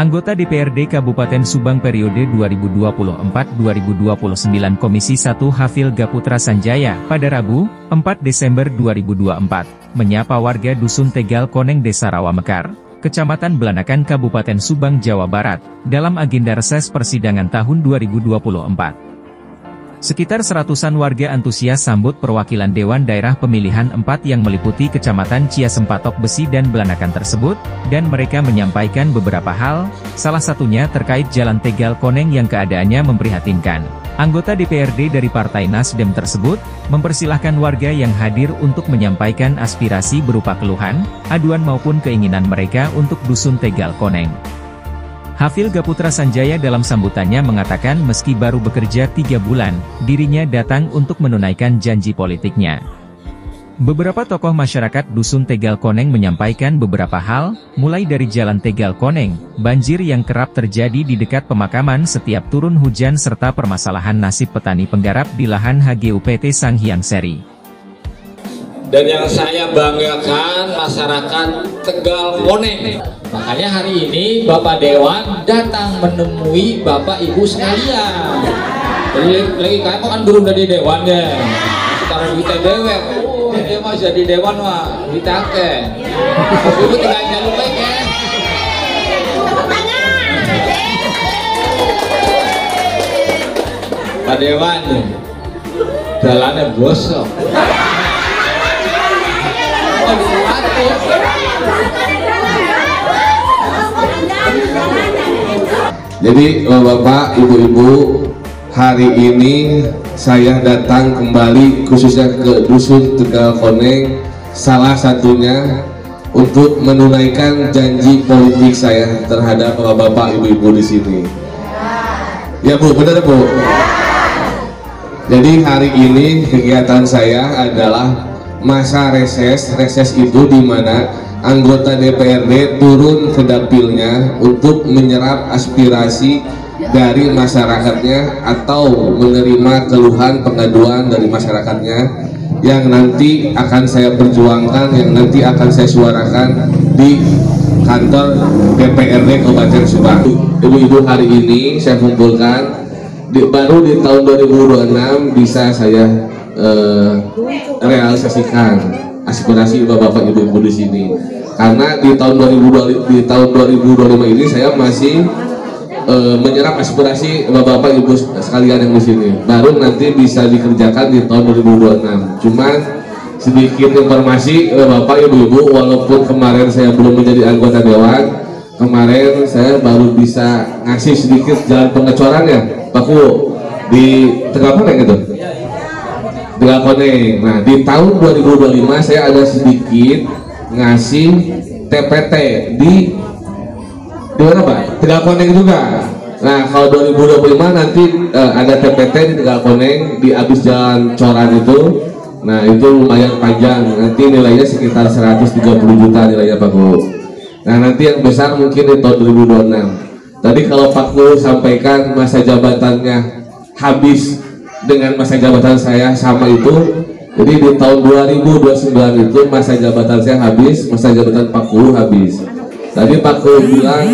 Anggota DPRD Kabupaten Subang periode 2024-2029 Komisi 1 Hafil Gaputra Sanjaya pada Rabu, 4 Desember 2024, menyapa warga Dusun Tegal Koneng Desa Rawamekar, Kecamatan Belanakan Kabupaten Subang, Jawa Barat, dalam agenda reses persidangan tahun 2024. Sekitar seratusan warga antusias sambut perwakilan Dewan Daerah Pemilihan 4 yang meliputi Kecamatan Ciasempatok Besi dan Belanakan tersebut, dan mereka menyampaikan beberapa hal, salah satunya terkait Jalan Tegal Koneng yang keadaannya memprihatinkan. Anggota DPRD dari Partai Nasdem tersebut, mempersilahkan warga yang hadir untuk menyampaikan aspirasi berupa keluhan, aduan maupun keinginan mereka untuk Dusun Tegal Koneng. Hafil Gaputra Sanjaya dalam sambutannya mengatakan meski baru bekerja 3 bulan, dirinya datang untuk menunaikan janji politiknya. Beberapa tokoh masyarakat Dusun Tegal Koneng menyampaikan beberapa hal, mulai dari Jalan Tegal Koneng, banjir yang kerap terjadi di dekat pemakaman setiap turun hujan serta permasalahan nasib petani penggarap di lahan HGUPT Sanghyang Seri. Dan yang saya banggakan masyarakat Tegal Koneng. Makanya hari ini Bapak Dewan datang menemui Bapak Ibu sekalian. Jadi lagi kayak kan turun dari Dewannya. Sekarang kita dewek. Dia mah jadi Dewan mah ditake. Ibu tinggal jalur baik ya. Pak Dewan, jalannya gosok. Jadi Bapak, Ibu-Ibu, hari ini saya datang kembali khususnya ke Dusun Tegal Koneng, salah satunya untuk menunaikan janji politik saya terhadap Bapak, Ibu-Ibu di sini. Ya Bu, benar Bu. Jadi hari ini kegiatan saya adalah masa reses. Reses itu di mana anggota DPRD turun ke dapilnya untuk menyerap aspirasi dari masyarakatnya atau menerima keluhan pengaduan dari masyarakatnya yang nanti akan saya perjuangkan, yang nanti akan saya suarakan di kantor DPRD Kabupaten Subang. Ibu-ibu, hari ini saya kumpulkan baru di tahun 2026 bisa saya realisasikan aspirasi bapak-bapak ibu-ibu di sini, karena di tahun 2025 ini saya masih menyerap aspirasi bapak-bapak ibu sekalian yang di sini, baru nanti bisa dikerjakan di tahun 2026. Cuman sedikit informasi bapak ibu-ibu, walaupun kemarin saya belum menjadi anggota dewan, kemarin saya baru bisa ngasih sedikit jalan pengecorannya Pak Bu di Tegal Koneng itu. Tegal Koneng. Nah, di tahun 2025 saya ada sedikit ngasih TPT di mana Pak? Tegal Koneng juga. Nah, kalau 2025 nanti ada TPT di Tegal Koneng di abis jalan Coran itu. Nah, itu lumayan panjang. Nanti nilainya sekitar 130 juta nilainya Pak Bu. Nah, nanti yang besar mungkin di tahun 2026. Tadi kalau Pak Bu sampaikan masa jabatannya habis dengan masa jabatan saya sama itu, jadi di tahun 2029 itu masa jabatan saya habis, masa jabatan Pak Kulu habis. Tadi Pak Kulu bilang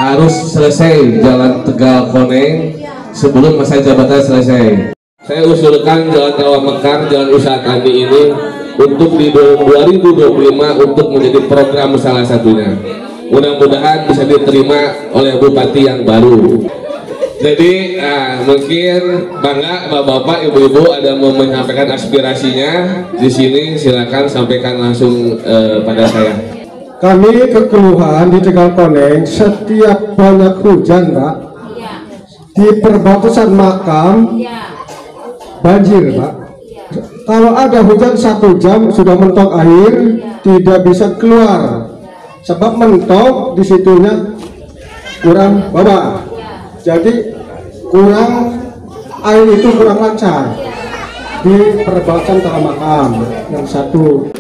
harus selesai Jalan Tegal Koneng sebelum masa jabatan selesai. Saya usulkan Jalan Rawamekar, Jalan Usaha Tani ini untuk di 2025 untuk menjadi program salah satunya. Mudah-mudahan bisa diterima oleh Bupati yang baru. Jadi mungkin bangga bapak-bapak, ibu-ibu ada mau menyampaikan aspirasinya di sini, silakan sampaikan langsung pada saya. Kami kekeluhan di Tegal Koneng setiap banyak hujan Pak, di perbatasan makam banjir Pak. Kalau ada hujan 1 jam sudah mentok air, tidak bisa keluar. Sebab mentok di situnya kurang bawah. Jadi kurang air itu kurang lancar di perbatasan tanah makam. Yang satu,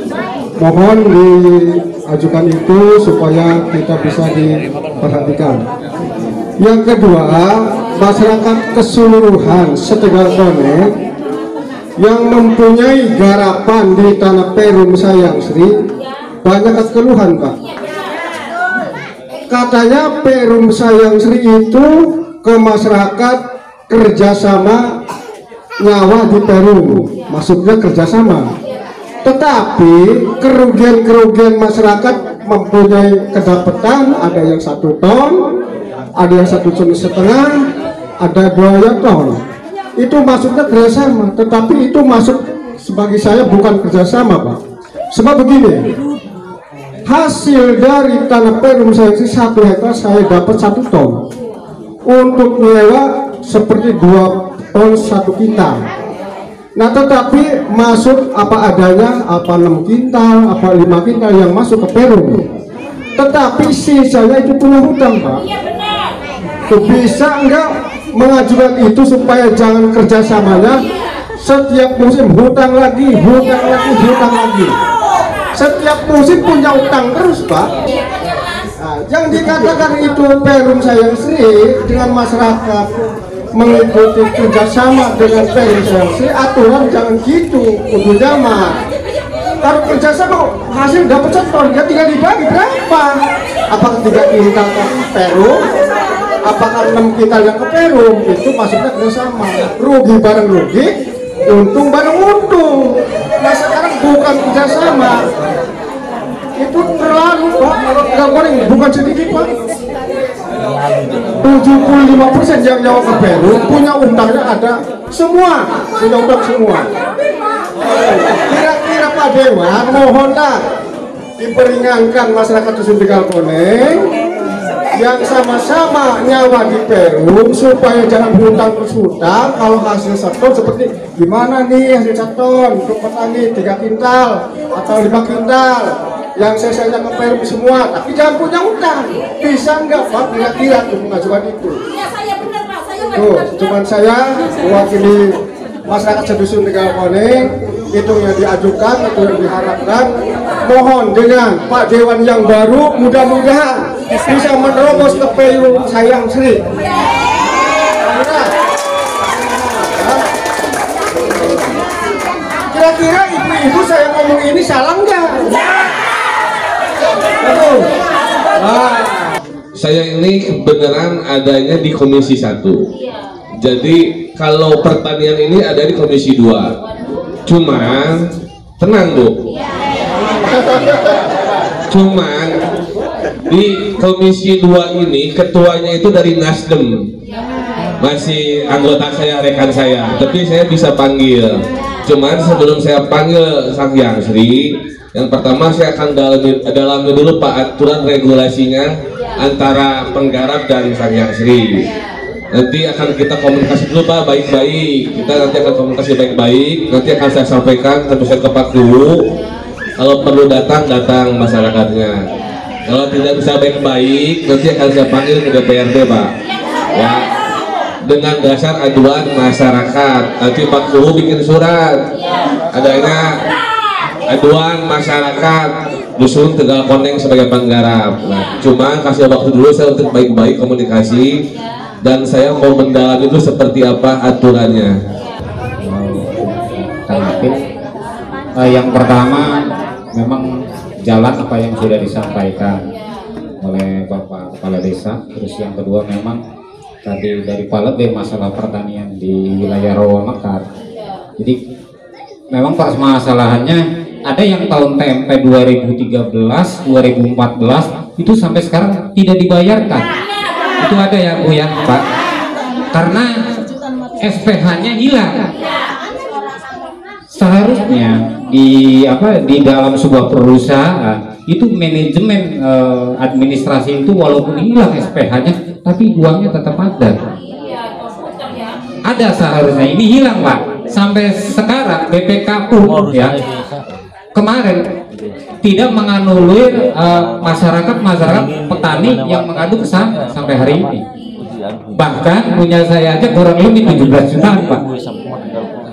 mohon diajukan itu supaya kita bisa diperhatikan. Yang kedua, masyarakat keseluruhan Tegal Koneng yang mempunyai garapan di tanah Perum Sayang Sri banyak keluhan Pak. katanya Perum Sayang Sri itu ke masyarakat kerjasama nyawa di Perum, maksudnya kerjasama. Tetapi kerugian masyarakat mempunyai kedapatan, ada yang 1 ton, ada yang 1,5 ton, ada 2 ton. Itu maksudnya kerjasama, tetapi itu masuk sebagai saya bukan kerjasama, Pak. Sebab begini, hasil dari tanah Perum Sayang Sri 1 hektar saya dapat 1 ton. Untuk nyewa seperti 2 ton 1 kintal. Nah, tetapi masuk apa adanya, apa 6 kintal, apa 5 kintal yang masuk ke Perum. Tetapi sisanya itu punya hutang, Pak. Bisa enggak mengajukan itu supaya jangan kerjasamanya setiap musim hutang lagi. Setiap musim punya utang terus, Pak. Nah, yang dikatakan itu Perum Sayang Sri dengan masyarakat mengikuti kerjasama dengan Perum Sayang Sri, aturan jangan gitu untuk zaman. Kalau kerjasama hasil dapat 1 ton, ya tinggal dibagi berapa? Apakah 3 kintal ke Perum? Apakah 6 kintal yang ke Perum? Itu maksudnya kerjasama. Rugi bareng rugi, untung bareng untung. Nah, sekarang bukan kerjasama. Itu terlalu, Pak. Nggak boleh, bukan sedikit, Pak. 75% yang nyawa ke Perum punya utangnya ada semua, punya utang semua. Kira-kira Pak Dewan mohonlah diperingatkan masyarakat Dusun Tegal Koneng yang sama-sama nyawa di Perum supaya jangan hutang terus hutang. Kalau hasil 1 ton seperti gimana nih hasil 1 ton untuk petani 3 kintal atau 5 kintal yang saya ke Perum semua, tapi jangan punya utang. Bisa enggak, Pak, kira-kira untuk mengajukan itu? Iya, saya benar, Pak. Saya Tuh, cuman saya mewakili masyarakat sedusun Tegal Koneng, itu yang diajukan, itu yang diharapkan. Mohon dengan Pak Dewan yang baru, mudah-mudahan bisa menerobos ke Perum Sayang Sri. Kira-kira ibu-ibu saya ngomong ini salah enggak? Saya ini kebenaran adanya di Komisi 1. Jadi kalau pertanian ini ada di Komisi 2. Cuman tenang, Bu. Cuman di Komisi 2 ini ketuanya itu dari Nasdem. Masih anggota saya, rekan saya. Tapi saya bisa panggil. Cuman sebelum saya panggil Sang Hyang Sri, yang pertama saya akan dalami dulu Pak aturan regulasinya antara penggarap dan Sang Hyang Sri. Nanti akan kita komunikasi dulu, Pak, baik-baik. Kita nanti akan komunikasi baik-baik. Nanti akan saya sampaikan, tentu saya kepak dulu. Kalau perlu datang masyarakatnya. Kalau tidak bisa baik-baik, nanti akan saya panggil ke DPRD, Pak. Ya, dengan dasar aduan masyarakat. Nanti Pak Guru bikin surat. Adanya aduan masyarakat Dusun Tegal Koneng sebagai penggarap. Nah, cuma kasih waktu dulu saya untuk baik-baik komunikasi dan saya mau mendalami itu seperti apa aturannya. Yang pertama memang jalan apa yang sudah disampaikan oleh Bapak Kepala Desa. Terus yang kedua memang tadi dari Palebe masalah pertanian di wilayah Rawa Mekar. Jadi memang permasalahannya ada yang tahun TMP 2013, 2014 itu sampai sekarang tidak dibayarkan. Itu ada ya, Bu ya, Pak. Karena SPH-nya hilang. Seharusnya di dalam sebuah perusahaan itu manajemen administrasi itu walaupun hilang SPH-nya tapi uangnya tetap ada. Ada seharusnya, ini hilang, Pak. Sampai sekarang BPK pun ya kemarin tidak menganulir masyarakat petani yang mengadu ke sana sampai hari ini. Bahkan punya saya aja kurang lebih 17 juta, Pak.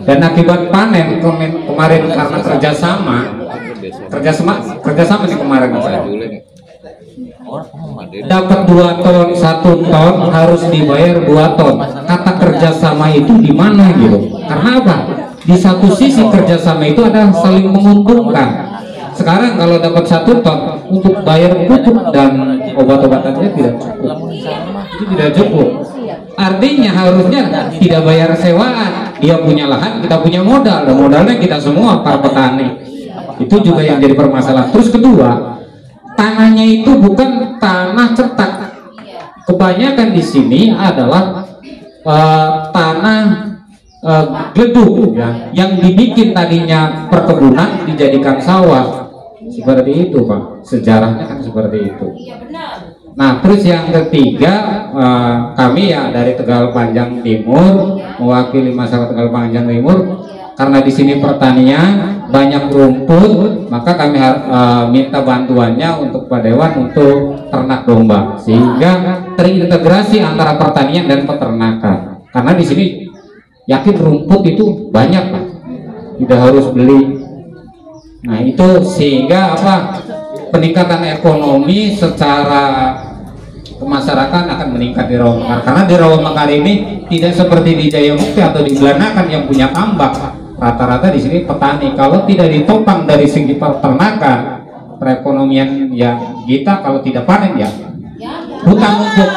Dan akibat panen kemarin karena kerjasama nih kemarin, Pak. Dapat 2 ton, 1 ton harus dibayar 2 ton. Kata kerjasama itu di mana gitu? Karena apa? Di satu sisi kerjasama itu ada saling menguntungkan. Sekarang kalau dapat 1 ton untuk bayar pupuk dan obat-obatannya tidak cukup. Itu tidak cukup. Artinya harusnya tidak bayar sewaan. Dia punya lahan, kita punya modal, dan modalnya kita semua para petani. Itu juga yang jadi permasalahan. Terus kedua, tanahnya itu bukan tanah cetak. Kebanyakan di sini adalah tanah gleduk ya, yang dibikin tadinya perkebunan dijadikan sawah. Seperti itu Pak, sejarahnya kan seperti itu. Nah terus yang ketiga, kami ya dari Tegal Panjang Timur, mewakili masyarakat Tegal Panjang Timur, karena di sini pertanian banyak rumput, maka kami minta bantuannya untuk Pak Dewan untuk ternak domba, sehingga terintegrasi antara pertanian dan peternakan. Karena di sini yakin rumput itu banyak Pak, tidak harus beli. Nah itu sehingga apa, peningkatan ekonomi secara masyarakat akan meningkat di Rawamekar. Karena di Rawamekar ini tidak seperti di Jayamukti atau di Belanakan yang punya tambak. Rata-rata di sini petani. Kalau tidak ditopang dari segi peternakan, perekonomian ya kita kalau tidak panen ya hutang untuk.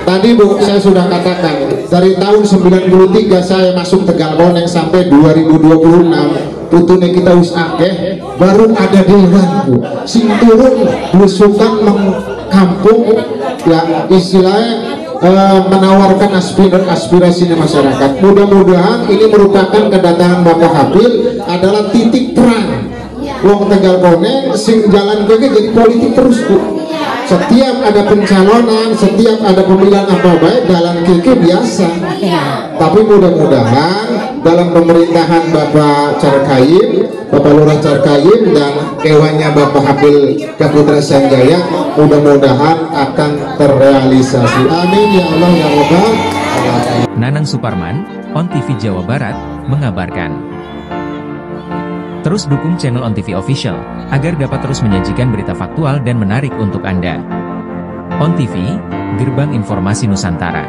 Tadi Bu, saya sudah katakan dari tahun 93 saya masuk Tegal Koneng sampai 2026 putune kita wis akeh, baru ada dewan Bu sing turun belusukan mengkampung ya, istilahnya menawarkan aspirasinya masyarakat. Mudah-mudahan ini merupakan kedatangan Bapak Habil adalah titik terang wong Tegal Koneng sing jalan kaki jadi politik terus Bu. Setiap ada pencalonan, setiap ada pemilihan apa baik dalam kiki biasa. Tapi mudah-mudahan dalam pemerintahan Bapak Carkayim, Bapak Lurah Carkayim dan kewannya Bapak Habil Gaputra Sanjaya, mudah-mudahan akan terrealisasi. Amin ya Allah ya Rabbal Alamin. Nanang Suparman, On TV Jawa Barat, mengabarkan. Terus dukung channel On TV Official, agar dapat terus menyajikan berita faktual dan menarik untuk Anda. On TV, Gerbang Informasi Nusantara.